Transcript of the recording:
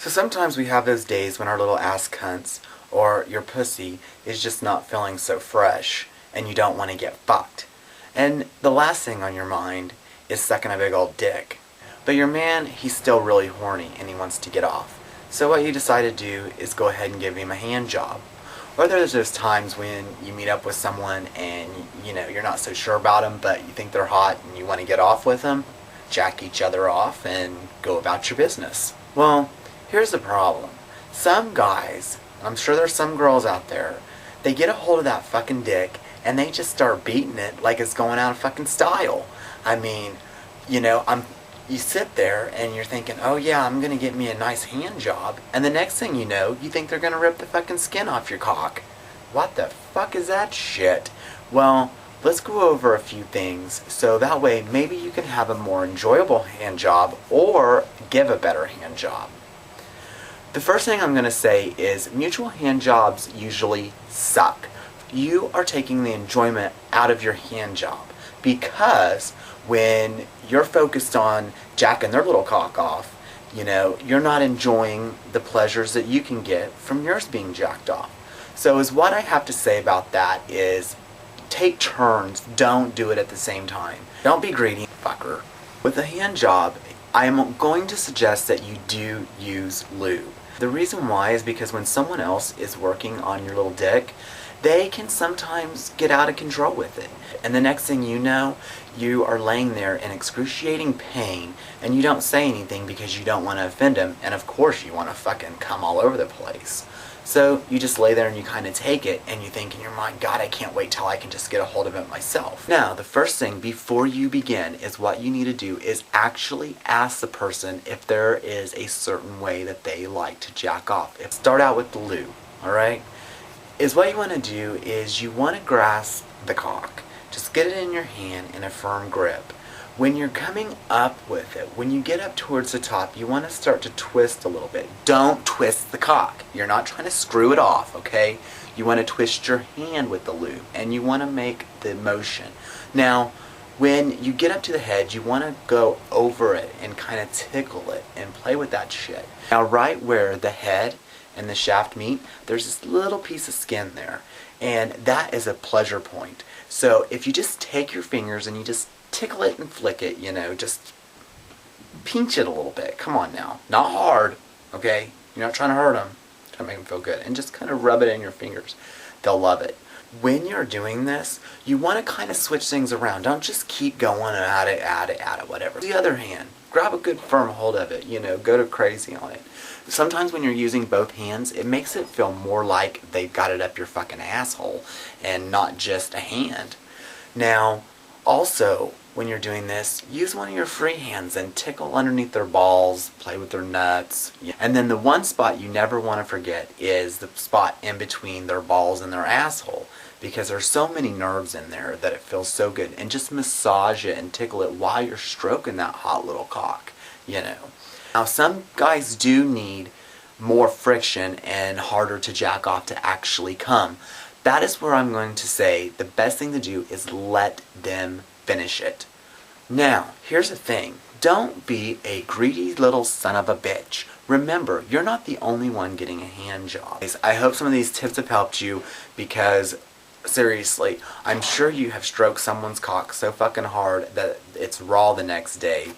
So sometimes we have those days when our little ass cunts or your pussy is just not feeling so fresh and you don't want to get fucked. And the last thing on your mind is sucking a big old dick. But your man, he's still really horny and he wants to get off. So what you decide to do is go ahead and give him a hand job. Or there's those times when you meet up with someone and you're not so sure about them, but you think they're hot and you want to get off with them, jack each other off and go about your business. Well, here's the problem. Some guys, and I'm sure there's some girls out there, they get a hold of that fucking dick and they just start beating it like it's going out of fucking style. I mean, you sit there and you're thinking, oh yeah, I'm gonna get me a nice hand job, and the next thing you know, you think they're gonna rip the fucking skin off your cock. What the fuck is that shit? Well, let's go over a few things so that way maybe you can have a more enjoyable hand job or give a better hand job. The first thing I'm going to say is mutual hand jobs usually suck. You are taking the enjoyment out of your hand job because when you're focused on jacking their little cock off, you're not enjoying the pleasures that you can get from yours being jacked off. So what I have to say about that is take turns, don't do it at the same time. Don't be greedy, fucker. With a hand job, I'm going to suggest that you do use lube. The reason why is because when someone else is working on your little dick, they can sometimes get out of control with it. And the next thing you know, you are laying there in excruciating pain and you don't say anything because you don't want to offend them, and of course you want to fucking come all over the place. So you just lay there and you kind of take it and you think in your mind, God, I can't wait till I can just get a hold of it myself. Now, the first thing before you begin is what you need to do is actually ask the person if there is a certain way that they like to jack off. Start out with the lube, alright? What you want to do is you want to grasp the cock. Just get it in your hand in a firm grip. When you're coming up with it, when you get up towards the top, you want to start to twist a little bit. Don't twist the cock. You're not trying to screw it off, okay? You want to twist your hand with the lube, and you want to make the motion. Now, when you get up to the head, you want to go over it and kind of tickle it and play with that shit. Now, right where the head and the shaft meet, there's this little piece of skin there, and that is a pleasure point. So if you just take your fingers and you just tickle it and flick it, just pinch it a little bit. Come on now. Not hard, okay? You're not trying to hurt them. Trying to make them feel good. And just kind of rub it in your fingers. They'll love it. When you're doing this, you want to kind of switch things around. Don't just keep going at it, whatever. The other hand, grab a good firm hold of it, go to crazy on it. Sometimes when you're using both hands, it makes it feel more like they've got it up your fucking asshole and not just a hand. Now, also, when you're doing this, use one of your free hands and tickle underneath their balls, play with their nuts. And then the one spot you never want to forget is the spot in between their balls and their asshole, because there's so many nerves in there that it feels so good. And just massage it and tickle it while you're stroking that hot little cock, Now, some guys do need more friction and harder to jack off to actually come. That is where I'm going to say the best thing to do is let them finish it. Now, here's the thing. Don't be a greedy little son of a bitch. Remember, you're not the only one getting a hand job. I hope some of these tips have helped you because, seriously, I'm sure you have stroked someone's cock so fucking hard that it's raw the next day